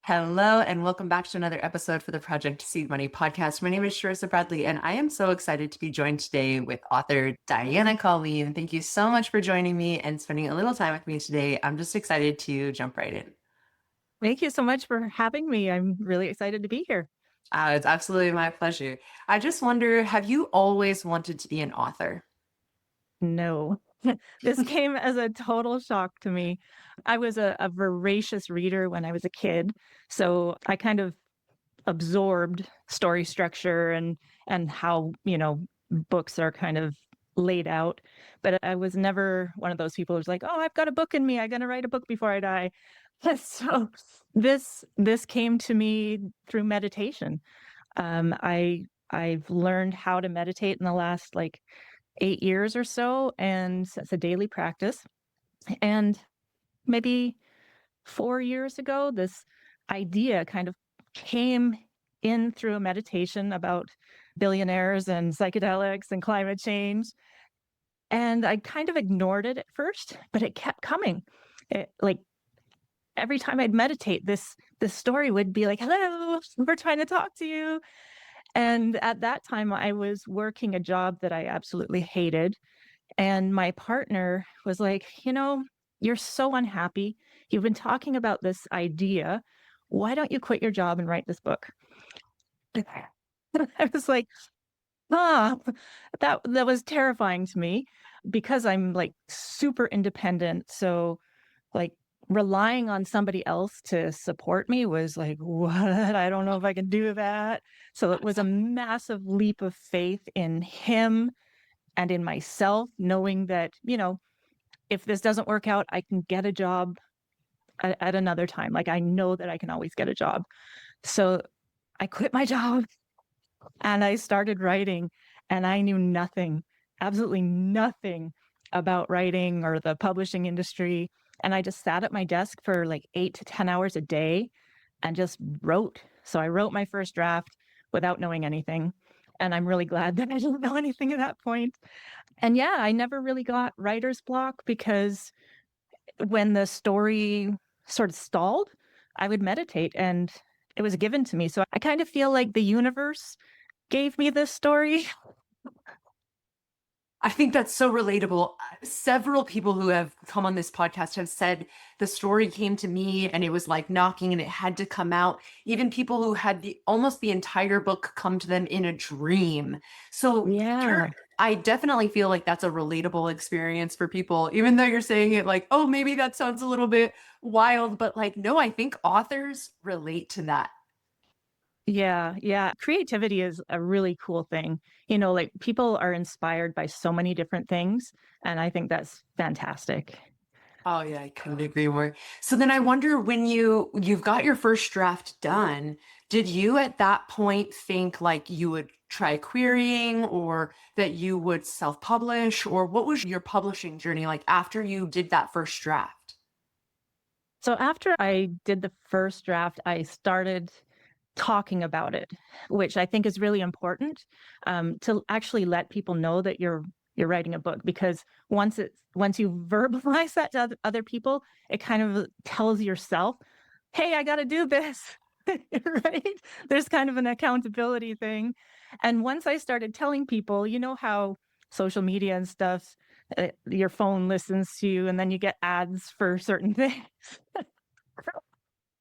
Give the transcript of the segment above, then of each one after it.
Hello, and welcome back to another episode for the Project Seed Money podcast. My name is Sharissa Bradley, and I am so excited to be joined today with author Diana Colleen. Thank you so much for joining me and spending a little time with me today. I'm just excited to jump right in. Thank you so much for having me. I'm really excited to be here. It's absolutely my pleasure. I just wonder, have you always wanted to be an author? No, this came as a total shock to me. I was a voracious reader when I was a kid, so I kind of absorbed story structure and how, books are kind of laid out. But I was never one of those people who's like, "Oh, I've got a book in me. I'm gonna write a book before I die." So this came to me through meditation. I've learned how to meditate in the last like 8 years or so, and it's a daily practice. And maybe 4 years ago, this idea kind of came in through a meditation about billionaires and psychedelics and climate change. And I kind of ignored it at first, but it kept coming. Like every time I'd meditate, this story would be like, "Hello, we're trying to talk to you." And at that time, I was working a job that I absolutely hated. And my partner was like, you're so unhappy. You've been talking about this idea. Why don't you quit your job and write this book? I was like, ah, that was terrifying to me because I'm like super independent. So like relying on somebody else to support me was like, what? I don't know if I can do that. So it was a massive leap of faith in him and in myself, knowing that, if this doesn't work out, I can get a job at another time. Like I know that I can always get a job. So I quit my job and I started writing, and I knew nothing, absolutely nothing about writing or the publishing industry. And I just sat at my desk for like 8 to 10 hours a day and just wrote. So I wrote my first draft without knowing anything. And I'm really glad that I didn't know anything at that point. And yeah, I never really got writer's block because when the story sort of stalled, I would meditate and it was given to me. So I kind of feel like the universe gave me this story. I think that's so relatable. Several people who have come on this podcast have said the story came to me and it was like knocking and it had to come out. Even people who had almost the entire book come to them in a dream. So Yeah. I definitely feel like that's a relatable experience for people, even though you're saying it like, oh, maybe that sounds a little bit wild, but like, no, I think authors relate to that. Yeah, yeah. Creativity is a really cool thing. Like people are inspired by so many different things, and I think that's fantastic. Oh yeah, I couldn't agree more. So then I wonder when you've got your first draft done, did you at that point think like you would try querying or that you would self-publish or what was your publishing journey like after you did that first draft? So after I did the first draft, I started talking about it, which I think is really important, to actually let people know that you're writing a book, because once you verbalize that to other people, it kind of tells yourself, "Hey, I got to do this." Right? There's kind of an accountability thing. And once I started telling people, how social media and stuff, your phone listens to you, and then you get ads for certain things.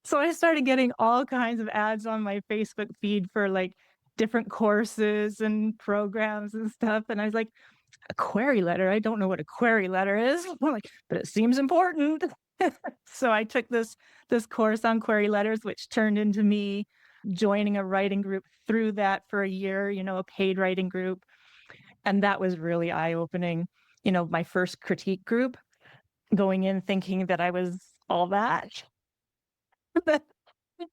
So I started getting all kinds of ads on my Facebook feed for like different courses and programs and stuff. And I was like, a query letter? I don't know what a query letter is. I'm like, but it seems important. So I took this course on query letters, which turned into me joining a writing group through that for a year, a paid writing group. And that was really eye-opening. My first critique group, going in thinking that I was all that.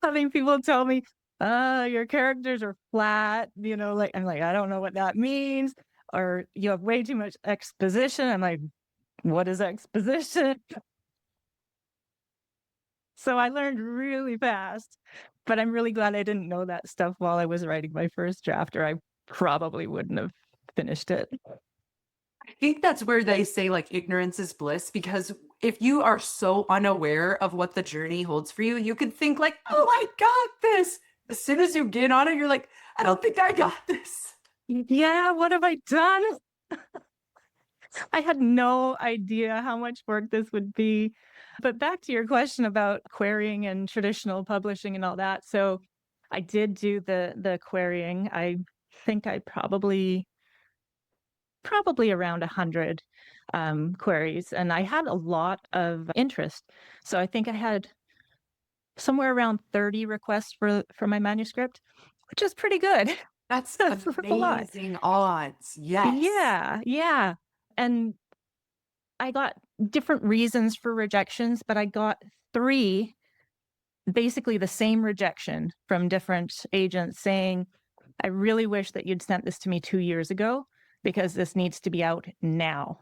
Having people tell me, your characters are flat, like I'm like, I don't know what that means. Or you have way too much exposition. I'm like, what is exposition? So I learned really fast, but I'm really glad I didn't know that stuff while I was writing my first draft, or I probably wouldn't have finished it. I think that's where they say like ignorance is bliss because if you are so unaware of what the journey holds for you, you could think like, oh, I got this. As soon as you get on it, you're like, I don't think I got this. Yeah, what have I done? I had no idea how much work this would be. But back to your question about querying and traditional publishing and all that. So I did do the querying. I think I probably around 100 queries, and I had a lot of interest. So I think I had somewhere around 30 requests for my manuscript, which is pretty good. That's That's a lot. amazing odds. Yes. Yeah, yeah. And I got different reasons for rejections, but I got 3 basically the same rejection from different agents saying, "I really wish that you'd sent this to me 2 years ago because this needs to be out now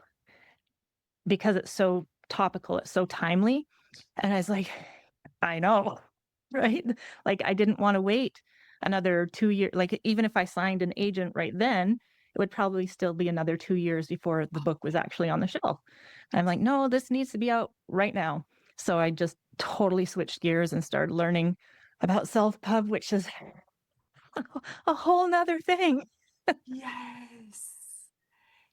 because it's so topical, it's so timely." And I was like, "I know." Right? Like, I didn't wanna wait another 2 years. Like, even if I signed an agent right then, it would probably still be another 2 years before the book was actually on the shelf. I'm like, "No, this needs to be out right now." So I just totally switched gears and started learning about self-pub, which is a whole 'nother thing. Yes.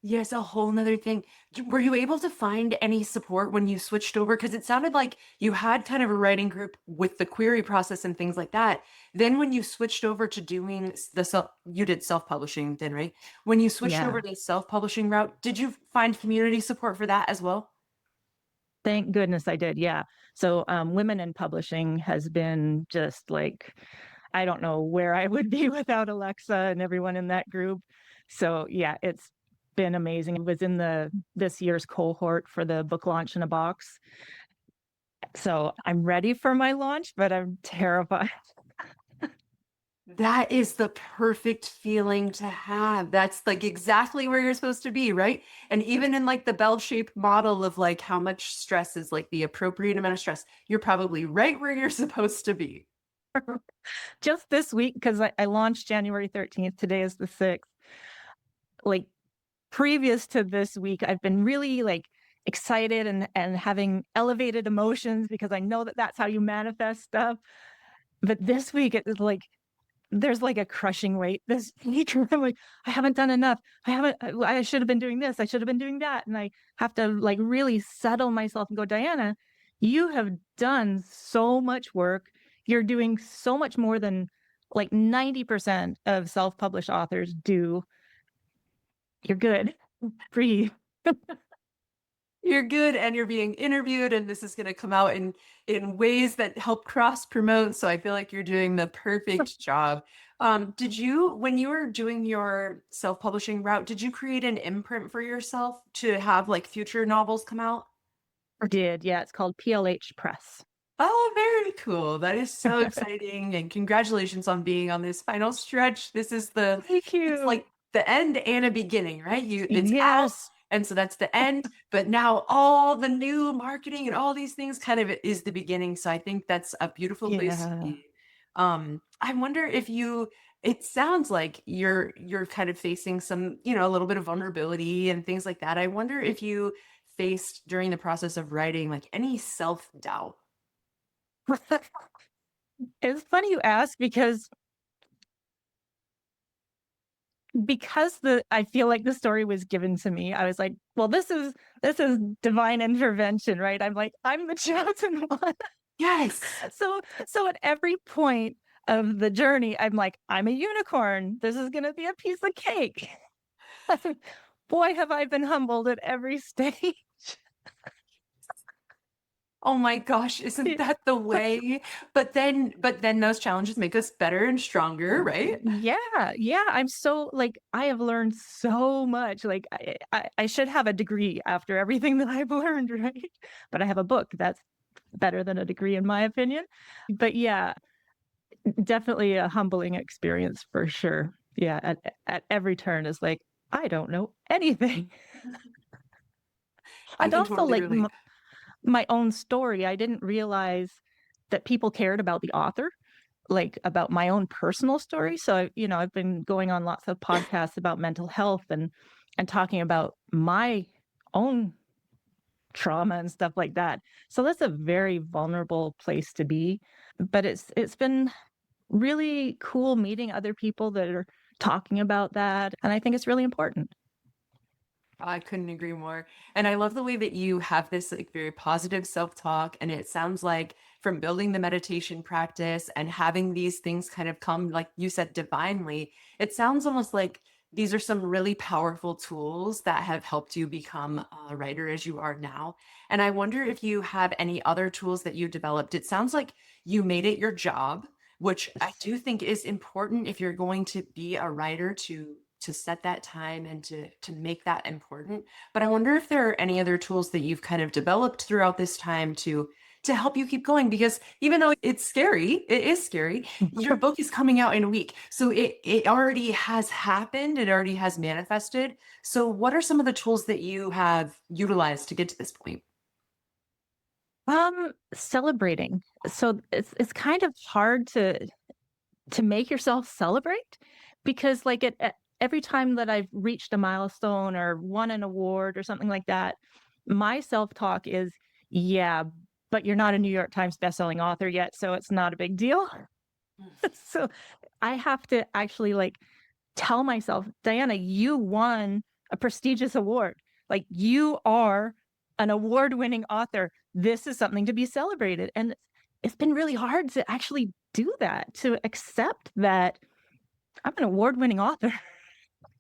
Yes, a whole nother thing. Were you able to find any support when you switched over? Because it sounded like you had kind of a writing group with the query process and things like that. Then when you switched over to doing the self, you did self-publishing then, right? When you switched Yeah. over to the self-publishing route, did you find community support for that as well? Thank goodness I did, yeah. So, women in publishing has been just like I don't know where I would be without Alexa and everyone in that group. So, yeah, it's been amazing. I was in the this year's cohort for the book launch in a box. So, I'm ready for my launch, but I'm terrified. That is the perfect feeling to have. That's like exactly where you're supposed to be, right? And even in like the bell-shaped model of like how much stress is like the appropriate amount of stress, you're probably right where you're supposed to be. Just this week, because I launched January 13th, today is the 6th. Like, previous to this week, I've been really, like, excited and having elevated emotions because I know that that's how you manifest stuff. But this week, it was like there's, like, a crushing weight this week where I'm like, "I haven't done enough. I should have been doing this. I should have been doing that." And I have to, like, really settle myself and go, "Diana, you have done so much work. You're doing so much more than, like, 90% of self-published authors do. You're good. Breathe." You're good and you're being interviewed and this is going to come out in ways that help cross promote, so I feel like you're doing the perfect job. Did you when you were doing your self-publishing route, did you create an imprint for yourself to have like future novels come out? Did, yeah, it's called PLH Press. Oh, very cool. That is so exciting. And congratulations on being on this final stretch. This is Thank it's you. like the end and a beginning, right? It's out. Yes. And so that's the end. But now all the new marketing and all these things kind of is the beginning. So I think that's a beautiful place to Yeah. be. I wonder if it sounds like you're kind of facing some, a little bit of vulnerability and things like that. I wonder if you faced during the process of writing like any self-doubt. It's funny you ask because the I feel like the story was given to me. I was like, "Well, this is divine intervention, right?" I'm like, "I'm the chosen one." Yes. So at every point of the journey, I'm like, "I'm a unicorn. This is gonna be a piece of cake." Boy, have I been humbled at every stage. Oh my gosh, isn't that the way? But then those challenges make us better and stronger, right? Yeah, yeah, I'm so like, I have learned so much, like, I should have a degree after everything that I've learned, right? But I have a book, that's better than a degree in my opinion. But yeah, definitely a humbling experience for sure. Yeah, at every turn is like, I don't know anything. I And can also, totally like, relate. my own story, I didn't realize that people cared about the author, like, about my own personal story. So, I've been going on lots of podcasts about mental health and talking about my own trauma and stuff like that. So that's a very vulnerable place to be. But it's been really cool meeting other people that are talking about that, and I think it's really important. I couldn't agree more. And I love the way that you have this like very positive self-talk. And it sounds like from building the meditation practice and having these things kind of come, like you said, divinely, it sounds almost like these are some really powerful tools that have helped you become a writer as you are now. And I wonder if you have any other tools that you developed. It sounds like you made it your job, which I do think is important if you're going to be a writer to set that time and to make that important. But I wonder if there are any other tools that you've kind of developed throughout this time to help you keep going, because even though it's scary, it is scary. Your book is coming out in a week. So it already has happened, it already has manifested. So what are some of the tools that you have utilized to get to this point? Celebrating. So it's kind of hard to make yourself celebrate because like every time that I've reached a milestone or won an award or something like that, my self-talk is, yeah, but you're not a New York Times bestselling author yet, so it's not a big deal. So I have to actually like tell myself, Diana, you won a prestigious award. Like you are an award-winning author. This is something to be celebrated. And it's been really hard to actually do that, to accept that I'm an award-winning author.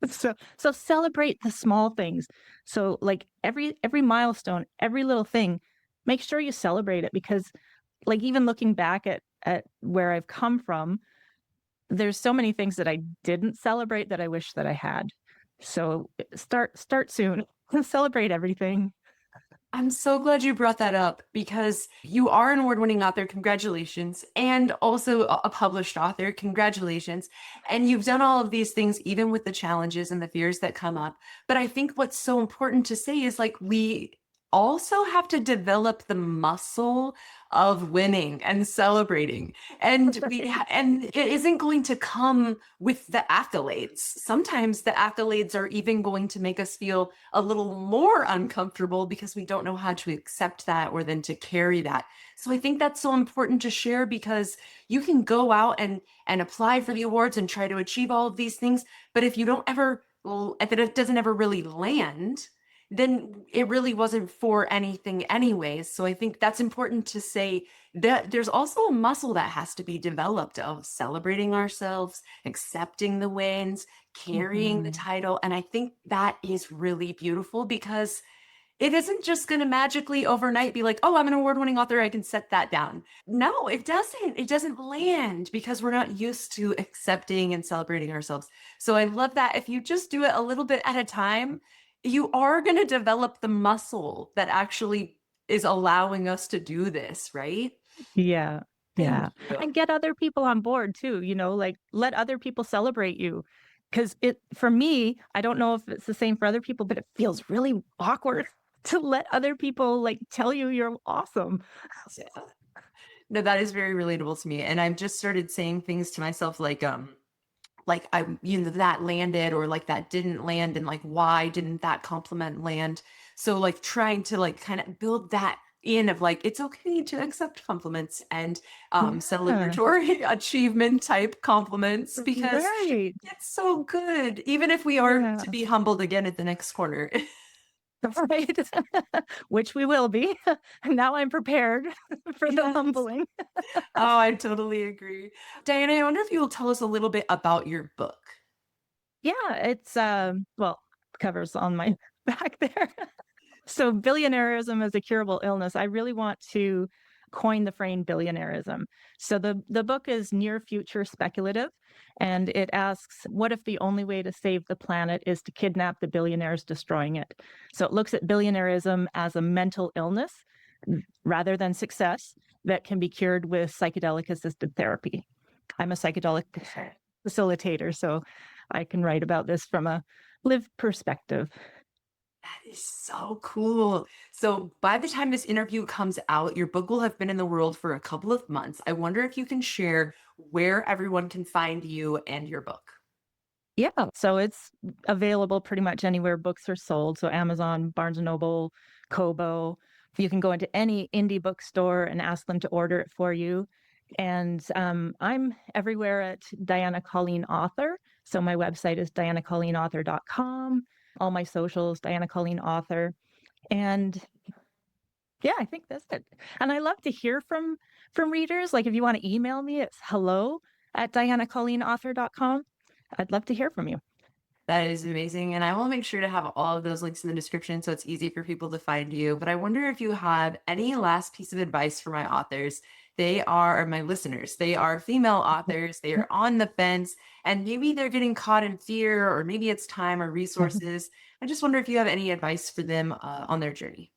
So celebrate the small things. So like every milestone, every little thing, make sure you celebrate it because like even looking back at where I've come from, there's so many things that I didn't celebrate that I wish that I had. So start soon. Celebrate everything. I'm so glad you brought that up because you are an award-winning author. Congratulations. And also a published author. Congratulations. And you've done all of these things, even with the challenges and the fears that come up. But I think what's so important to say is like we also have to develop the muscle of winning and celebrating. And and it isn't going to come with the accolades. Sometimes the accolades are even going to make us feel a little more uncomfortable because we don't know how to accept that or then to carry that. So I think that's so important to share because you can go out and apply for the awards and try to achieve all of these things, but if you don't ever if it doesn't ever really land, then it really wasn't for anything anyways. So I think that's important to say that there's also a muscle that has to be developed of celebrating ourselves, accepting the wins, carrying the Mhm. title. And I think that is really beautiful because it isn't just going to magically overnight be like, oh, I'm an award-winning author, I can set that down. No, it doesn't. It doesn't land because we're not used to accepting and celebrating ourselves. So I love that if you just do it a little bit at a time, you are going to develop the muscle that actually is allowing us to do this, right? Yeah. Thank Yeah. you. And get other people on board too, like let other people celebrate you. Cause it for me, I don't know if it's the same for other people, but it feels really awkward to let other people like tell you you're awesome. Yeah. No, that is very relatable to me. And I've just started saying things to myself like I, that landed or like that didn't land and like why didn't that compliment land? So like trying to like kind of build that in of like it's okay to accept compliments and Yeah. celebratory achievement type compliments because Right. it's so good even if we are Yeah. to be humbled again at the next corner. Right. Which we will be. Now I'm prepared for the Yes. humbling. Oh, I totally agree. Diana, I wonder if you'll tell us a little bit about your book. Yeah, it's well, covers on my back there. So billionairism is a curable illness. I really want to coin the frame billionairism. So the book is near future speculative and it asks what if the only way to save the planet is to kidnap the billionaires destroying it. So it looks at billionairism as a mental illness rather than success that can be cured with psychedelic assisted therapy. I'm a psychedelic facilitator, so I can write about this from a lived perspective. That is so cool. So, by the time this interview comes out, your book will have been in the world for a couple of months. I wonder if you can share where everyone can find you and your book. Yeah, so it's available pretty much anywhere books are sold. So Amazon, Barnes and Noble, Kobo. You can go into any indie bookstore and ask them to order it for you. And I'm everywhere at Diana Colleen Author. So my website is dianacolleenauthor.com. All my socials, Diana Colleen Author. And yeah, I think that's it. And I love to hear from readers. Like if you want to email me, it's hello@dianacolleenauthor.com. I'd love to hear from you. That is amazing. And I will make sure to have all of those links in the description so it's easy for people to find you. But I wonder if you have any last piece of advice for my authors. They are, or my listeners, they are female authors. They are on the fence and maybe they're getting caught in fear, or maybe it's time or resources. I just wonder if you have any advice for them on their journey.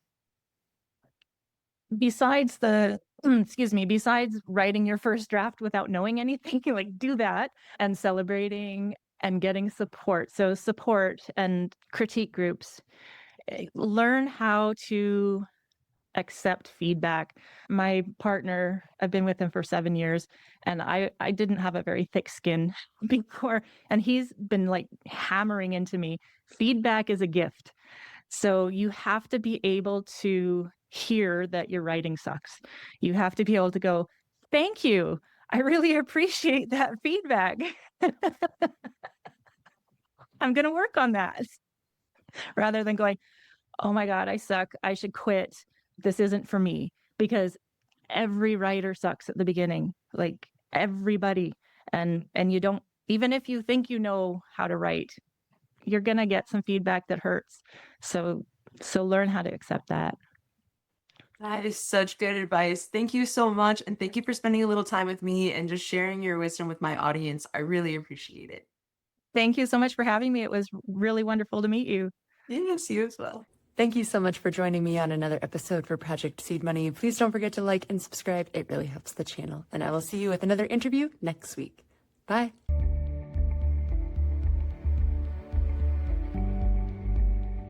Besides the excuse me, besides writing your first draft without knowing anything, like do that and celebrating and getting support. So support and critique groups. Learn how to accept feedback. My partner, I've been with him for 7 years, and I didn't have a very thick skin before, and he's been like hammering into me, feedback is a gift. So you have to be able to hear that your writing sucks. You have to be able to go, "Thank you. I really appreciate that feedback. I'm going to work on that." Rather than going, "Oh my god, I suck. I should quit. This isn't for me." Because every writer sucks at the beginning. Like everybody. And you don't, even if you think you know how to write, you're going to get some feedback that hurts. So learn how to accept that. That is such good advice. Thank you so much. And thank you for spending a little time with me and just sharing your wisdom with my audience. I really appreciate it. Thank you so much for having me. It was really wonderful to meet you. Yes, you as well. Thank you so much for joining me on another episode for Project Seed Money. Please don't forget to like and subscribe. It really helps the channel. And I will see you with another interview next week. Bye.